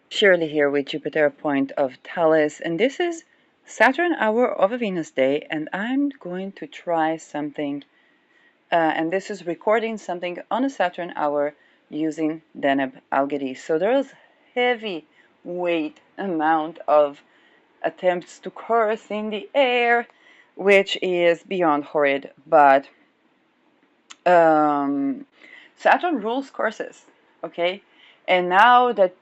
Shirley here with Jupiter point of Thales, and this is Saturn hour of a Venus day, and I'm going to try something, and this is recording something on a Saturn hour using Deneb Algedy. So there's heavy weight amount of attempts to curse in the air, which is beyond horrid, but um, Saturn rules curses, okay? And now that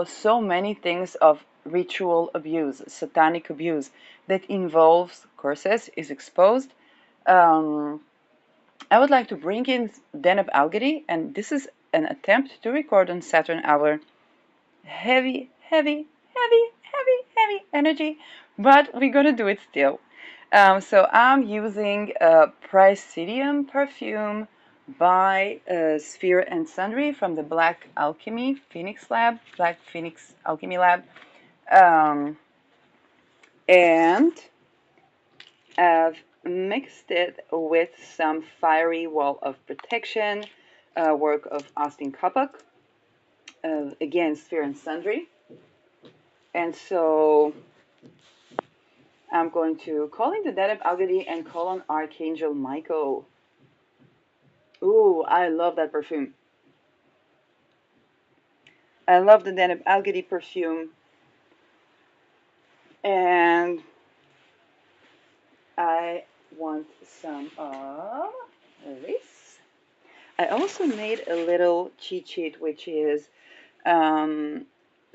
so many things of ritual abuse, satanic abuse that involves curses is exposed, um, I would like to bring in Deneb Algedy, and this is an attempt to record on Saturn hour heavy, heavy, heavy, heavy, heavy energy, but we're gonna do it still. So I'm using Presidium perfume by Sphere and Sundry from the Black Alchemy Phoenix Lab, Black Phoenix Alchemy Lab, um, and I've mixed it with some Fiery Wall of Protection, work of Austin Koppock, again Sphere and Sundry, and so I'm going to call in the Deneb Algedy and call on Archangel Michael. Ooh, I love that perfume. I love the Deneb Algedy perfume. And I want some of this. I also made a little cheat sheet, which is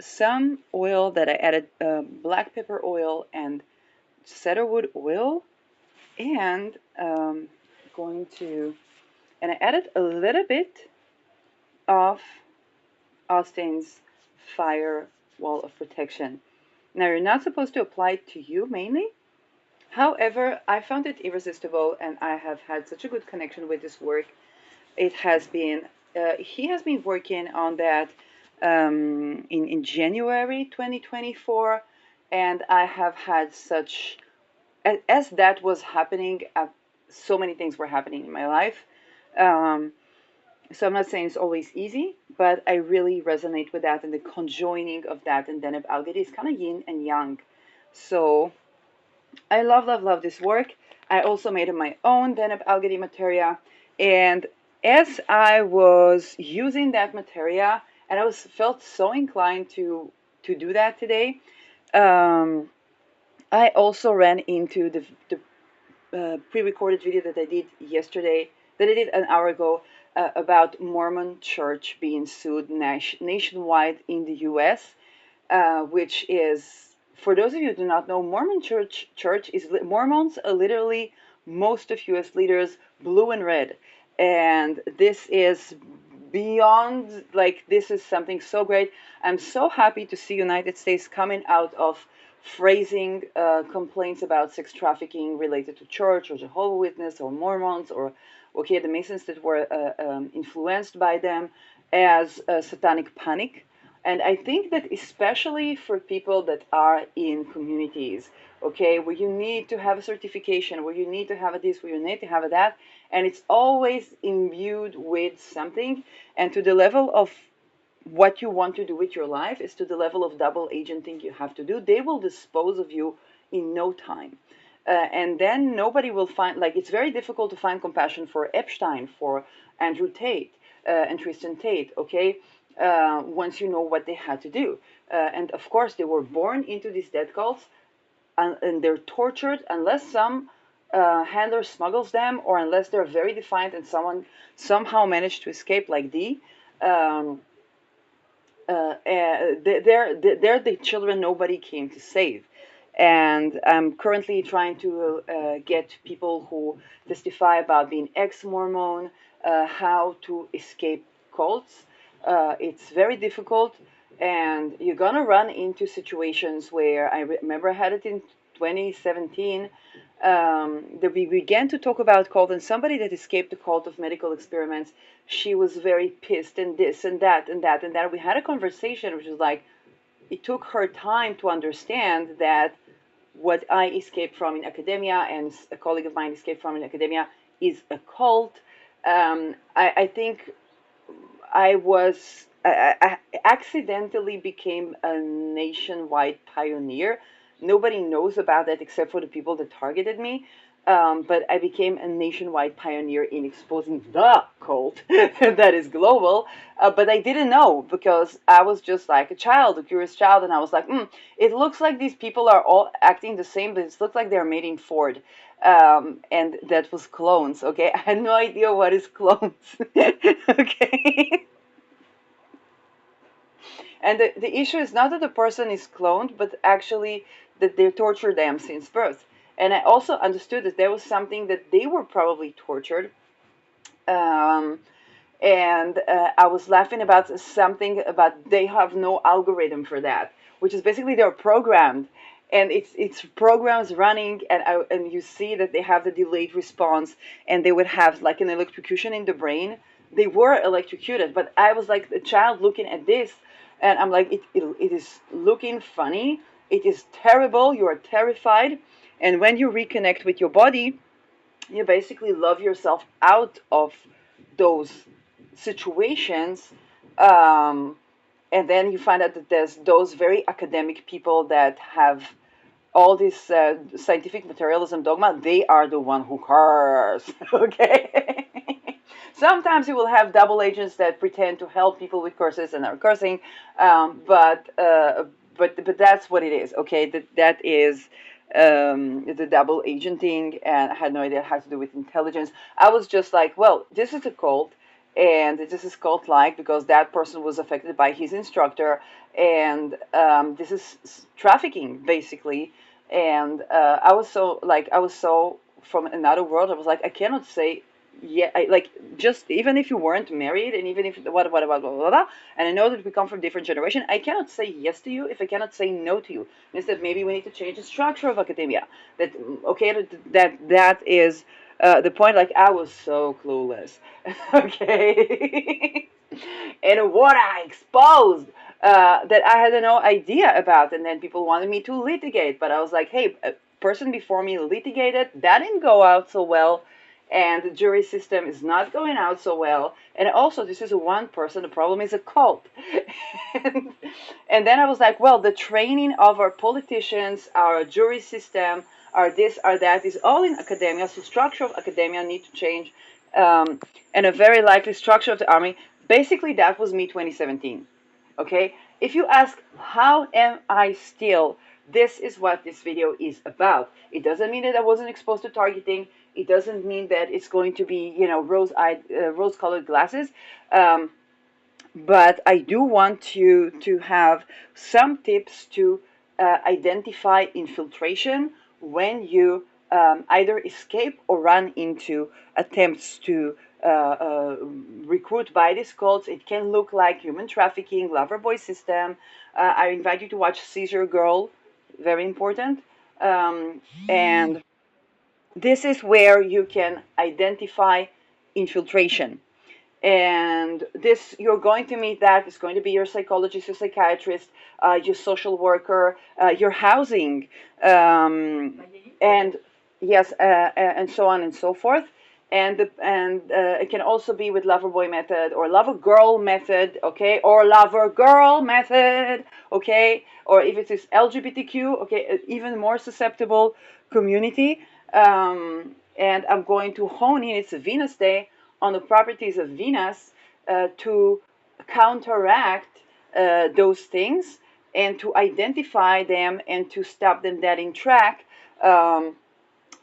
some oil that I added black pepper oil and cedarwood oil, and going to, and I added a little bit of Austin's fire wall of protection. Now, you're not supposed to apply it to you mainly. However, I found it irresistible, and I have had such a good connection with this work. It has been, he has been working on that in January 2024, and I have had such, as that was happening, so many things were happening in my life. Um, so I'm not saying it's always easy, but I really resonate with that, and the conjoining of that and Deneb Algedy is kind of yin and yang. So I love, love, love this work. I also made my own Deneb Algedy materia, and as I was using that materia, and I was felt so inclined to do that today, um, I also ran into the pre-recorded video that I did yesterday, that I did an hour ago, about Mormon Church being sued nationwide in the U.S., which is, for those of you who do not know, Mormon Church is Mormons are literally most of U.S. leaders blue and red, and this is beyond, like, this is something so great. I'm so happy to see United States coming out of phrasing complaints about sex trafficking related to church or Jehovah's Witness or Mormons or, okay, the Masons that were influenced by them as satanic panic. And I think that especially for people that are in communities, okay, where you need to have a certification, where you need to have a this, where you need to have a that, and it's always imbued with something, and to the level of what you want to do with your life is to the level of double agenting you have to do. They will dispose of you in no time. And then nobody will find, like, it's very difficult to find compassion for Epstein, for Andrew Tate, and Tristan Tate, okay, once you know what they had to do. And of course, they were born into these death cults, and they're tortured unless some handler smuggles them, or unless they're very defiant and someone somehow managed to escape, like Dee. Um, they're the children nobody came to save. And I'm currently trying to get people who testify about being ex-Mormon, how to escape cults. It's very difficult, and you're gonna run into situations where I remember I had it in 2017, that we began to talk about cult, and somebody that escaped the cult of medical experiments, she was very pissed, and this and that and that and that. We had a conversation which was like, it took her time to understand that what I escaped from in academia and a colleague of mine escaped from in academia is a cult. I think I was I accidentally became a nationwide pioneer. Nobody knows about that except for the people that targeted me. But I became a nationwide pioneer in exposing the cult that is global. But I didn't know because I was just like a child, a curious child, and I was like, it looks like these people are all acting the same, but it looks like they're made in Ford. And that was clones, okay? I had no idea what is clones, okay? And the issue is not that the person is cloned, but actually that they tortured them since birth. And I also understood that there was something that they were probably tortured. Um, and I was laughing about something about they have no algorithm for that, which is basically they're programmed, and it's programs running, and you see that they have the delayed response, and they would have like an electrocution in the brain. They were electrocuted, but I was like a child looking at this, and I'm like, it is looking funny. It is terrible. You are terrified, and when you reconnect with your body, you basically love yourself out of those situations. um, and then you find out that there's those very academic people that have all this scientific materialism dogma. They are the one who curse. Okay. Sometimes you will have double agents that pretend to help people with curses and are cursing, but that's what it is. Okay, that is the double agenting, and I had no idea it had to do with intelligence. I was just like, well, this is a cult, and this is cult-like because that person was affected by his instructor, and this is trafficking basically. And I was so from another world. I was like, I cannot say yeah, like just even if you weren't married, and even if what, and I know that we come from different generation, I cannot say yes to you if I cannot say no to you. Instead, maybe we need to change the structure of academia. That okay, that is the point. Like I was so clueless, okay, and what I exposed that I had no idea about, and then people wanted me to litigate, but I was like, hey, a person before me litigated, that didn't go out so well, and the jury system is not going out so well. And also, this is a one person, the problem is a cult. and, and then I was like, well, the training of our politicians, our jury system, our this, our that is all in academia, so structure of academia need to change, um, and a very likely structure of the army. Basically, that was me 2017. Okay, if you ask how am I still, this is what this video is about. It doesn't mean that I wasn't exposed to targeting. It doesn't mean that it's going to be, rose-colored glasses. Um, but I do want you to have some tips to identify infiltration when you either escape or run into attempts to recruit by these cults. It can look like human trafficking, lover boy system. I invite you to watch Seizure Girl, very important. And this is where you can identify infiltration. And this, you're going to meet that. It's going to be your psychologist, your psychiatrist, your social worker, your housing, and yes, and so on and so forth. And it can also be with lover boy method or lover girl method, okay, or lover girl method, okay, or if it is LGBTQ, okay, even more susceptible community. And I'm going to hone in. It's a Venus day on the properties of Venus to counteract those things and to identify them and to stop them dead in track.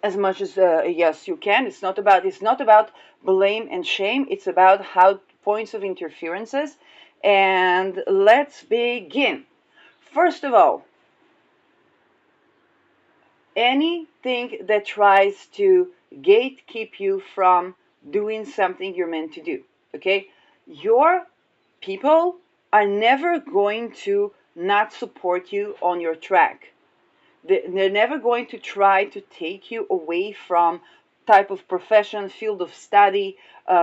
As much as yes you can. It's not about blame and shame. It's about how points of interferences. And let's begin. First of all, anything that tries to gatekeep you from doing something you're meant to do, okay, your people are never going to not support you on your track. They're never going to try to take you away from type of profession, field of study,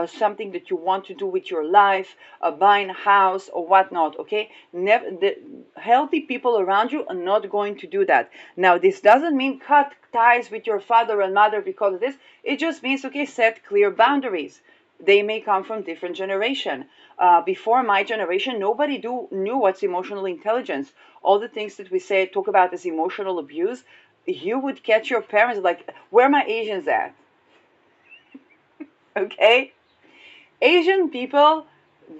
something that you want to do with your life, buying a house or whatnot. Okay, never. The healthy people around you are not going to do that. Now, this doesn't mean cut ties with your father and mother because of this. It just means, okay, set clear boundaries. They may come from different generation. Before my generation, nobody knew what's emotional intelligence. All the things that we say talk about as emotional abuse, you would catch your parents like, where are my Asians at? Okay? Asian people,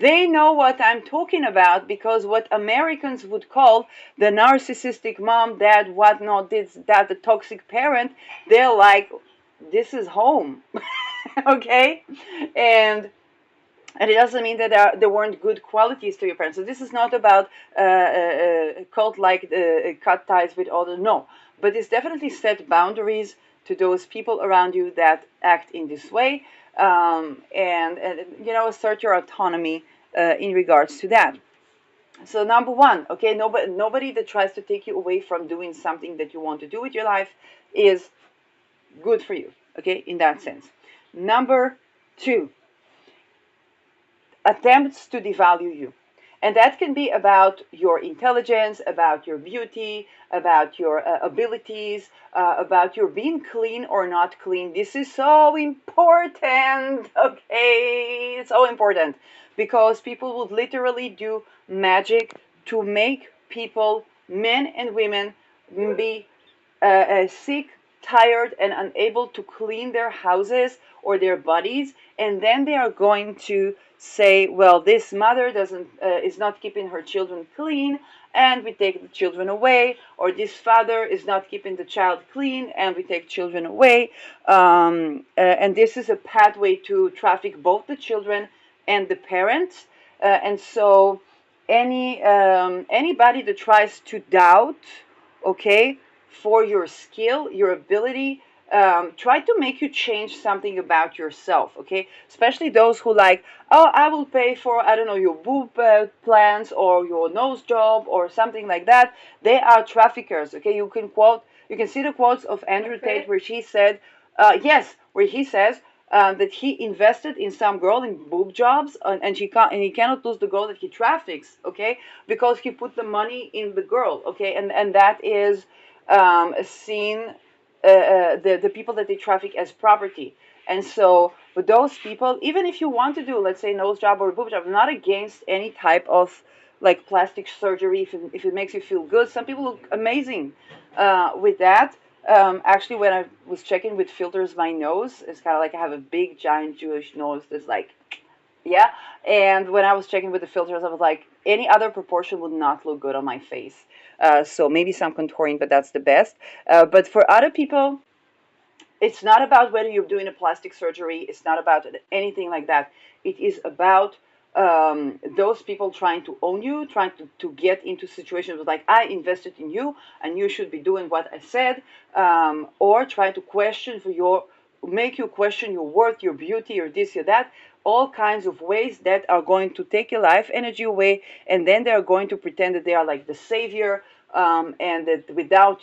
they know what I'm talking about, because what Americans would call the narcissistic mom, dad, whatnot, this, that, the toxic parent, they're like, this is home. Okay? And and it doesn't mean that there weren't good qualities to your parents. So this is not about cult like cut ties with others. No, but it's definitely set boundaries to those people around you that act in this way, and assert your autonomy in regards to that. So number one, okay, nobody that tries to take you away from doing something that you want to do with your life is good for you. Okay, in that sense. Number two, attempts to devalue you. And that can be about your intelligence, about your beauty, about your abilities, about your being clean or not clean. This is so important, okay? It's so important because people would literally do magic to make people, men and women, be sick, tired, and unable to clean their houses or their bodies, and then they are going to say, well, this mother doesn't is not keeping her children clean, and we take the children away, or this father is not keeping the child clean, and we take children away, and this is a pathway to traffic both the children and the parents, and so anybody that tries to doubt, okay, for your skill, your ability, try to make you change something about yourself, okay? Especially those who like, oh, I will pay for, I don't know, your boob plans or your nose job or something like that. They are traffickers, okay? You can see the quotes of Andrew Tate where she said, yes, where he says, that he invested in some girl in boob jobs, and he cannot lose the girl that he traffics, okay, because he put the money in the girl, okay, and that is seen the people that they traffic as property. And so with those people, even if you want to do, let's say, nose job or boob job, I'm not against any type of like plastic surgery if it makes you feel good. Some people look amazing with that. Actually, when I was checking with filters my nose, it's kind of like I have a big giant Jewish nose that's like, yeah. And when I was checking with the filters, I was like, any other proportion would not look good on my face. So maybe some contouring, but that's the best. But for other people, it's not about whether you're doing a plastic surgery. It's not about anything like that. It is about those people trying to own you, trying to get into situations with like, I invested in you and you should be doing what I said, or try to question make you question your worth, your beauty, or this or that, all kinds of ways that are going to take your life energy away, and then they're going to pretend that they are like the savior, and that without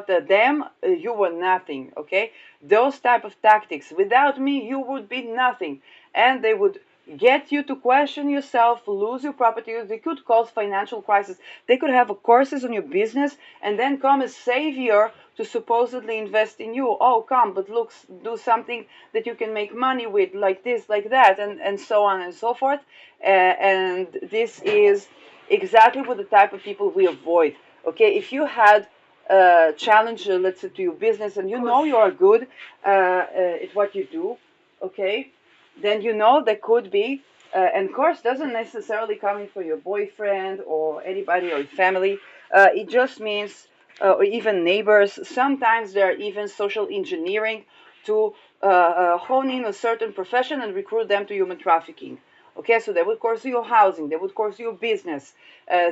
them, you were nothing. Okay, those type of tactics. Without me, you would be nothing, and they would get you to question yourself, lose your property. They could cause financial crisis. They could have a courses on your business and then come as savior to supposedly invest in you. Oh, come, but look, do something that you can make money with, like this, like that, and so on and so forth. And this is exactly what the type of people we avoid. Okay, if you had a challenge, let's say, to your business, and you know you are good at what you do, okay, then you know there could be, and of course doesn't necessarily come in for your boyfriend or anybody or your family. It just means, or even neighbors. Sometimes there are even social engineering to hone in a certain profession and recruit them to human trafficking. Okay, so they would course your housing, they would course your business,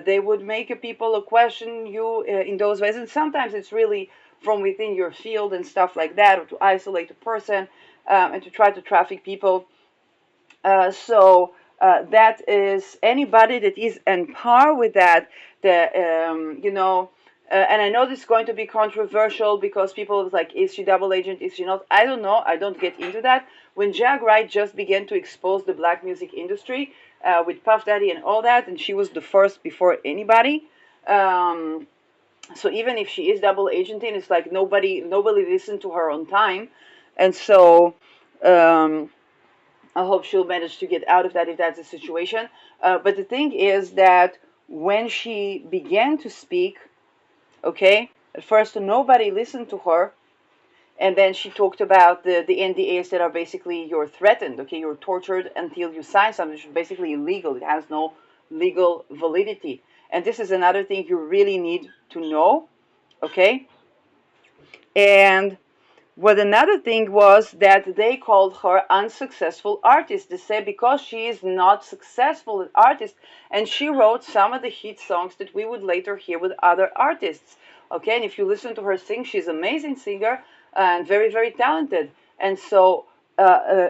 they would make people question you in those ways, and sometimes it's really from within your field and stuff like that, or to isolate a person, and to try to traffic people. So that is anybody that is in par with that. And I know this is going to be controversial because people was like, is she double agent? Is she not? I don't know. I don't get into that. When Jag Wright just began to expose the black music industry with Puff Daddy and all that, and she was the first before anybody. So even if she is double agenting, it's like nobody listened to her on time, and so. I hope she'll manage to get out of that if that's the situation. But the thing is that when she began to speak, okay, at first nobody listened to her. And then she talked about the NDAs that are basically you're threatened, okay, you're tortured until you sign something, which is basically illegal. It has no legal validity. And this is another thing you really need to know, okay? And what another thing was that they called her unsuccessful artist. They said because she is not successful as artist, and she wrote some of the hit songs that we would later hear with other artists. Okay, and if you listen to her sing, she's an amazing singer and very, very talented. And so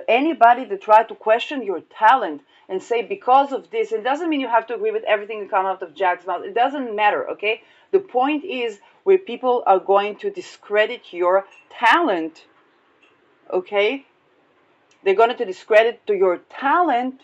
anybody that try to question your talent and say because of this, it doesn't mean you have to agree with everything that comes out of Jack's mouth. It doesn't matter, okay? The point is where people are going to discredit your talent, okay? They're going to discredit to your talent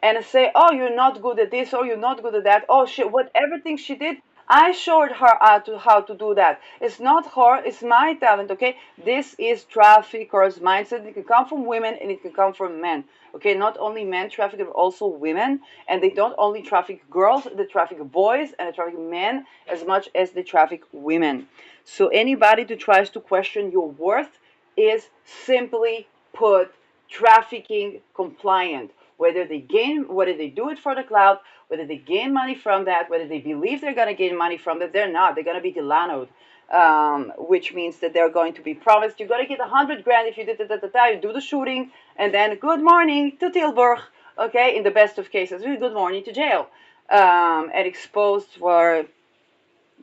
and say, oh, you're not good at this, or you're not good at that. Oh, shit, what everything she did, I showed her how to do that. It's not her, it's my talent, okay? This is traffickers' mindset. It can come from women and it can come from men, okay? Not only men traffic, but also women. And they don't only traffic girls, they traffic boys and they traffic men as much as they traffic women. So anybody that tries to question your worth is simply put trafficking compliant. Whether they do it for the cloud, whether they gain money from that, whether they believe they're going to gain money from that, they're not. They're going to be Delanoed, which means that they're going to be promised you're going to get 100 grand if you you do the shooting, and then good morning to Tilburg, okay, in the best of cases, good morning to jail, and exposed for,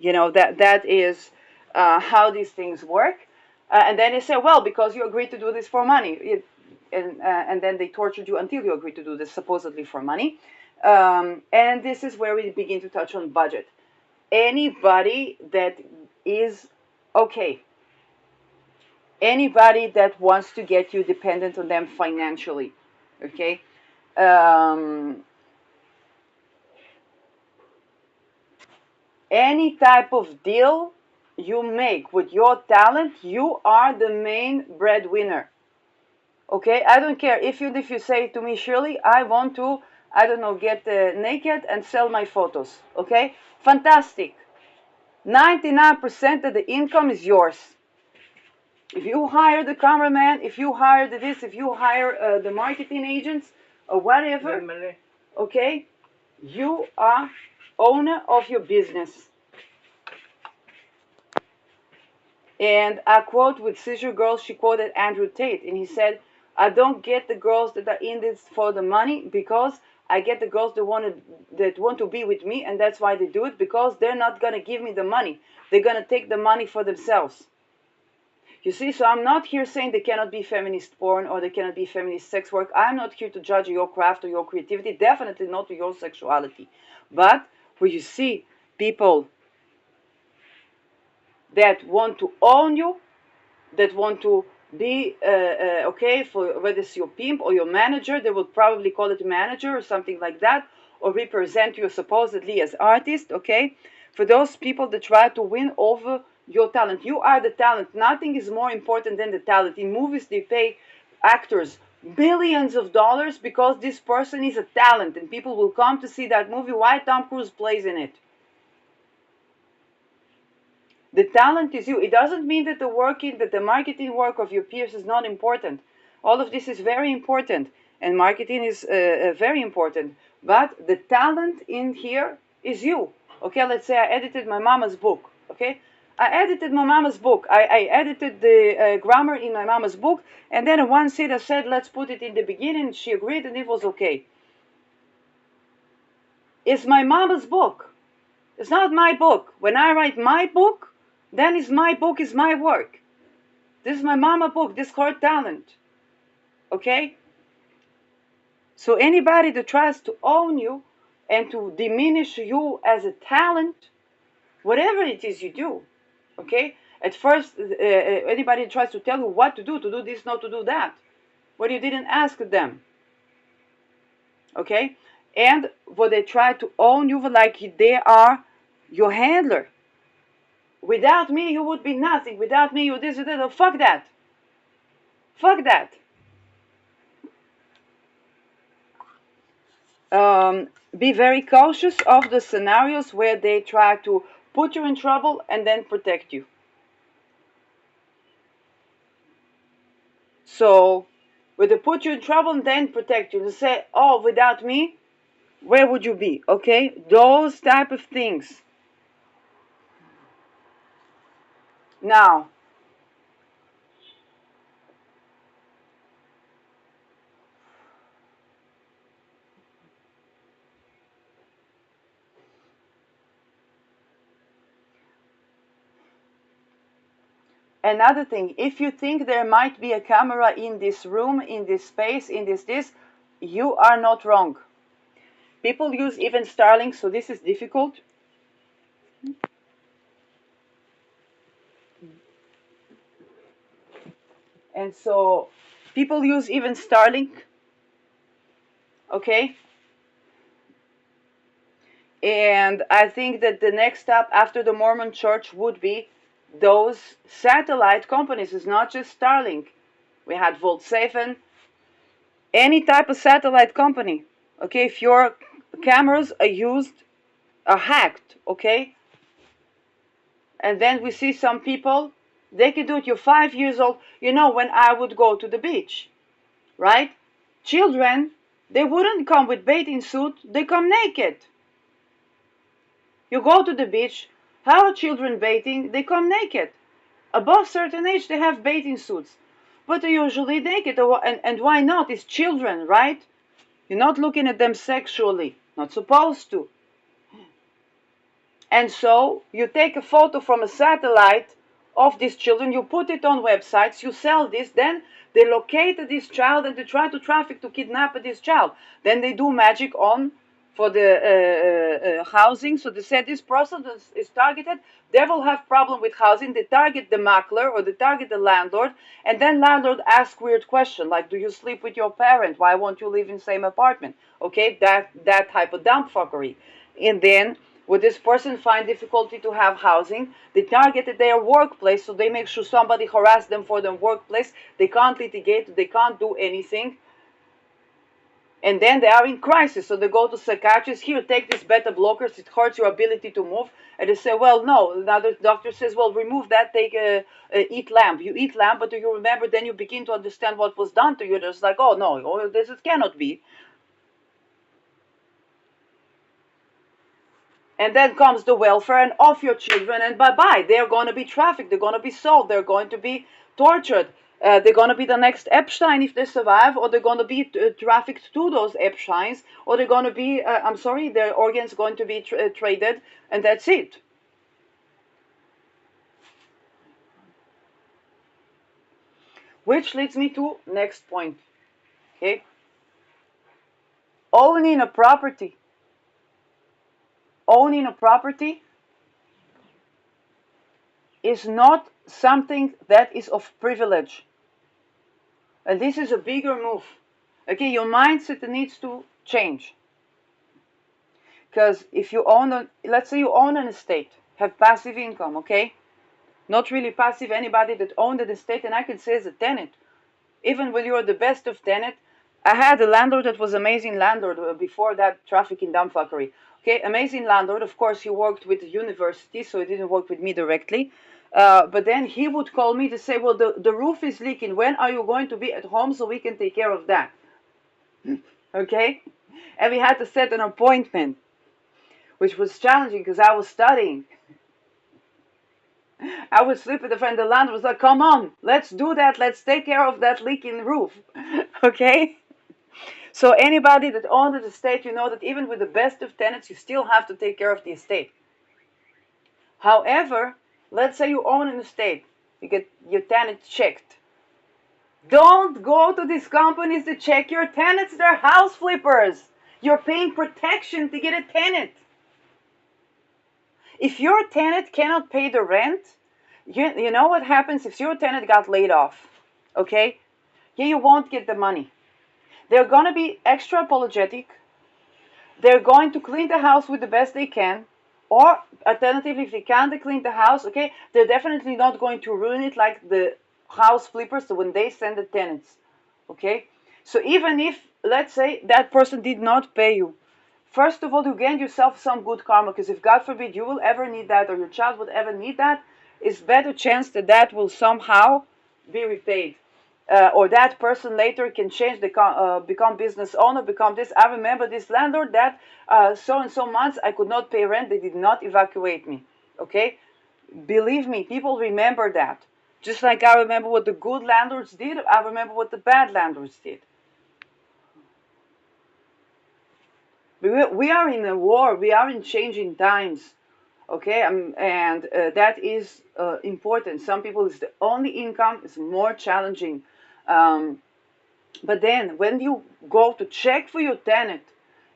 that is how these things work. And then they say, well, because you agreed to do this for money. And then they tortured you until you agreed to do this supposedly for money. And this is where we begin to touch on budget. Anybody that is okay, anybody that wants to get you dependent on them financially, okay? Any type of deal you make with your talent, you are the main breadwinner. Okay, I don't care if you say to me, Shirley, I want to, I don't know, get naked and sell my photos. Okay, fantastic. 99% of the income is yours. If you hire the cameraman, if you hire this, if you hire the marketing agents or whatever, okay, you are owner of your business. And I quote with Scissor Girls, she quoted Andrew Tate, and he said, I don't get the girls that are in this for the money, because I get the girls that want to be with me, and that's why they do it, because they're not going to give me the money. They're going to take the money for themselves. You see, so I'm not here saying they cannot be feminist porn or they cannot be feminist sex work. I'm not here to judge your craft or your creativity, definitely not your sexuality. But where you see people that want to own you, that want to be okay, for whether it's your pimp or your manager, they would probably call it manager or something like that, or represent you supposedly as artist, okay? For those people that try to win over your talent, you are the talent. Nothing is more important than the talent. In movies, they pay actors billions of dollars because this person is a talent, and people will come to see that movie. Why Tom Cruise plays in it? The talent is you. It doesn't mean that the marketing work of your peers is not important. All of this is very important, and marketing is very important. But the talent in here is you. Okay, let's say I edited my mama's book. Okay, I edited my mama's book. I edited the grammar in my mama's book, and then one sit I said, let's put it in the beginning. She agreed, and it was okay. It's my mama's book. It's not my book. When I write my book, then is my book, is my work. This is my mama book, this is her talent. Okay? So anybody that tries to own you and to diminish you as a talent, whatever it is you do, okay? At first, anybody tries to tell you what to do this, not to do that, when you didn't ask them. Okay? And what they try to own you like they are your handler. Without me, you would be nothing. Without me, you this, that. Oh, fuck that. Fuck that. Be very cautious of the scenarios where they try to put you in trouble and then protect you. So, when they put you in trouble and then protect you, they say, oh, without me, where would you be? Okay? Those type of things. Now, another thing, if you think there might be a camera in this room, in this space, in this, you are not wrong. People use even Starlink, so this is difficult. And so people use even Starlink, okay? And I think that the next step after the Mormon Church would be those satellite companies. It's not just Starlink. We had Volt 7, any type of satellite company. Okay, if your cameras are hacked, okay? And then we see some people, they can do it. You're 5 years old. You know, when I would go to the beach, right? Children, they wouldn't come with bathing suit, they come naked. You go to the beach, how are children bathing? They come naked. Above certain age, they have bathing suits, but they're usually naked. And why not? It's children, right? You're not looking at them sexually, not supposed to. And so you take a photo from a satellite of these children, you put it on websites, you sell this, then they locate this child and they try to traffic, to kidnap this child. Then they do magic on for the housing. So they say this person is targeted. They will have problem with housing. They target the makler or they target the landlord, and then landlord asks weird question like, do you sleep with your parent? Why won't you live in the same apartment? Okay, that type of dumb fuckery. And then would this person find difficulty to have housing? They targeted their workplace, so they make sure somebody harass them for their workplace. They can't litigate, they can't do anything. And then they are in crisis, so they go to psychiatrists. Here, take these beta blockers. It hurts your ability to move. And they say, well, no. Another doctor says, well, remove that. Take eat lamb. You eat lamb, but do you remember? Then you begin to understand what was done to you. It's like, oh no, this cannot be. And then comes the welfare and of your children, and bye-bye. They're going to be trafficked. They're going to be sold. They're going to be tortured. They're going to be the next Epstein if they survive, or they're going to be trafficked to those Epsteins, or they're going to be, I'm sorry, their organs going to be traded, and that's it. Which leads me to next point. Okay, owning a property. Owning a property is not something that is of privilege. And this is a bigger move. Okay, your mindset needs to change. Because if you own, let's say you own an estate, have passive income, okay? Not really passive, anybody that owned an estate, and I can say as a tenant, even when you're the best of tenant, I had a landlord that was amazing landlord before that trafficking dumb fuckery. Okay, amazing landlord. Of course, he worked with the university, so he didn't work with me directly. But then he would call me to say, well, the roof is leaking. When are you going to be at home so we can take care of that? Okay? And we had to set an appointment, which was challenging because I was studying. I would sleep with a friend. The landlord was like, come on, let's do that. Let's take care of that leaking roof. Okay? So anybody that owns an estate, you know that even with the best of tenants, you still have to take care of the estate. However, let's say you own an estate. You get your tenant checked. Don't go to these companies to check your tenants. They're house flippers. You're paying protection to get a tenant. If your tenant cannot pay the rent, you know what happens if your tenant got laid off, okay? Yeah, you won't get the money. They're going to be extra apologetic. They're going to clean the house with the best they can. Or, alternatively, if they can't clean the house, okay, they're definitely not going to ruin it like the house flippers when they send the tenants, okay? So even if, let's say, that person did not pay you, First of all, you gain yourself some good karma, because if God forbid you will ever need that, or your child would ever need that, it's better chance that that will somehow be repaid. Or that person later can change, become business owner, become this. I remember this landlord that so and so months I could not pay rent. They did not evacuate me. Okay, believe me, people remember that. Just like I remember what the good landlords did, I remember what the bad landlords did. We are in a war. We are in changing times. Okay, and that is important. Some people, it's the only income is more challenging. But then when you go to check for your tenant,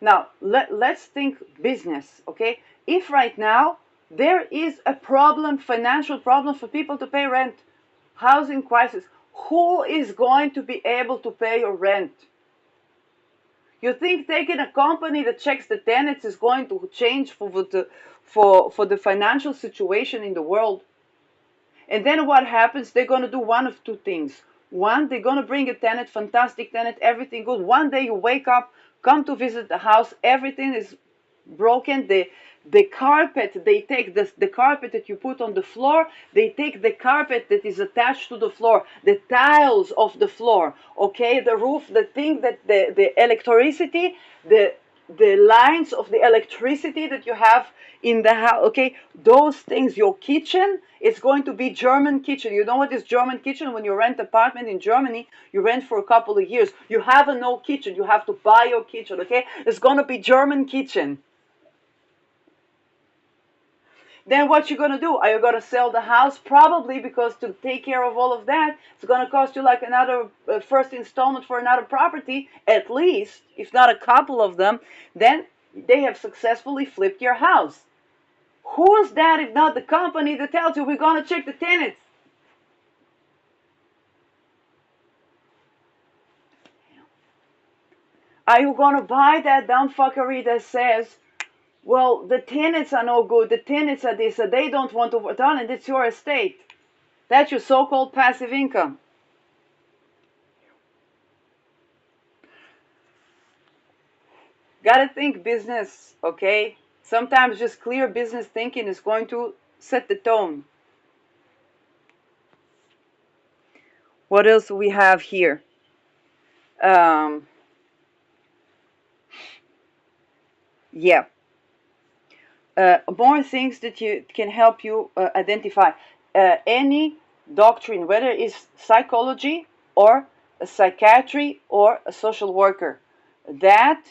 now let's think business. Okay, if right now there is a problem, financial problem for people to pay rent, housing crisis, who is going to be able to pay your rent? You think taking a company that checks the tenants is going to change for the financial situation in the world? And then what happens? They're going to do one of two things. One, they're going to bring a tenant, fantastic tenant, everything good. One day you wake up, come to visit the house, everything is broken. The carpet, they take the carpet that you put on the floor, they take the carpet that is attached to the floor, the tiles of the floor, okay, the roof, the thing that the electricity, the lines of the electricity that you have in the house, okay, those things, your kitchen, it's going to be German kitchen. You know what is German kitchen? When you rent apartment in Germany, you rent for a couple of years. You have a no kitchen. You have to buy your kitchen, okay? It's going to be German kitchen. Then what you gonna do? Are you gonna sell the house? Probably, because to take care of all of that, it's gonna cost you like another first installment for another property, at least, if not a couple of them. Then they have successfully flipped your house. Who's that if not the company that tells you we're gonna check the tenants? Are you gonna buy that dumb fuckery that says, well, the tenants are no good, the tenants are this, they don't want to done, and it's your estate. That's your so-called passive income. Gotta think business, okay? Sometimes just clear business thinking is going to set the tone. What else do we have here? Um, yeah. More things that you can help you identify. Any doctrine, whether it's psychology or a psychiatry or a social worker, that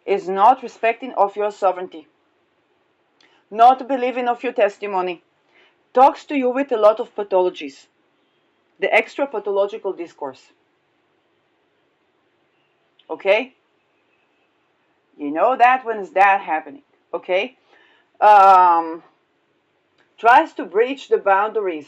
is not respecting of your sovereignty, not believing of your testimony, talks to you with a lot of pathologies, the extra pathological discourse. Okay? You know that when is that happening? Okay? Um, Tries to breach the boundaries.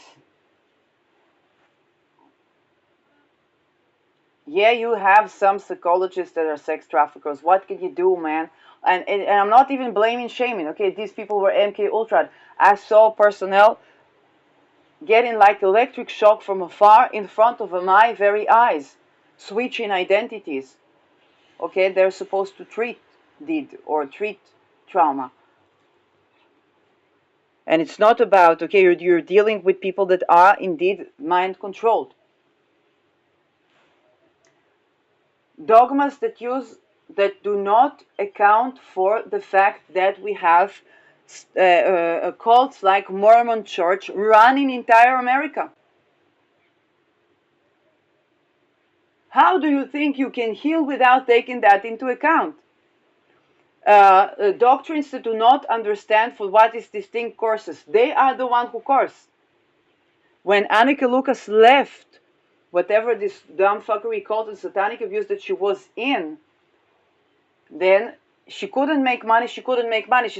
Yeah, you have some psychologists that are sex traffickers. What can you do, man? And I'm not even blaming, shaming. Okay, these people were MK Ultra. I saw personnel getting like electric shock from afar in front of my very eyes, switching identities. Okay, they're supposed to treat trauma. And it's not about, okay, you're dealing with people that are indeed mind controlled. Dogmas that do not account for the fact that we have cults like Mormon Church running entire America. How do you think you can heal without taking that into account? Doctrines that do not understand for what is distinct courses. They are the one who curse. When Annika Lucas left, whatever this dumb fuckery called the satanic abuse that she was in, then she couldn't make money. She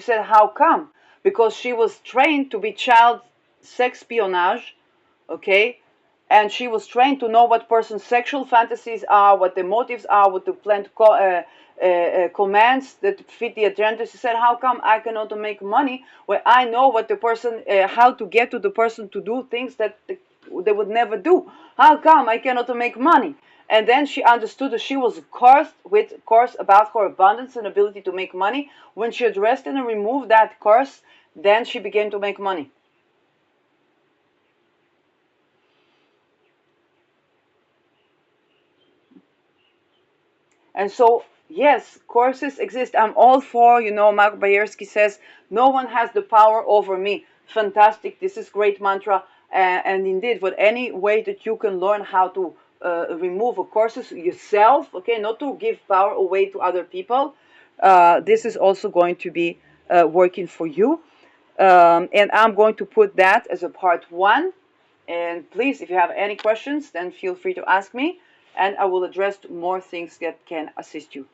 said, how come? Because she was trained to be child sex espionage, okay? And she was trained to know what person's sexual fantasies are, what the motives are, what the planned commands that fit the agenda. She said, how come I cannot make money when I know what the person, how to get to the person to do things that they would never do? How come I cannot make money? And then she understood that she was cursed with curse about her abundance and ability to make money. When she addressed and removed that curse, then she began to make money. And so, yes, courses exist. I'm all for, Mark Bayersky says, no one has the power over me. Fantastic. This is great mantra. And indeed, for any way that you can learn how to remove a courses yourself, okay, not to give power away to other people, this is also going to be working for you. And I'm going to put that as a part one. And please, if you have any questions, then feel free to ask me, and I will address more things that can assist you.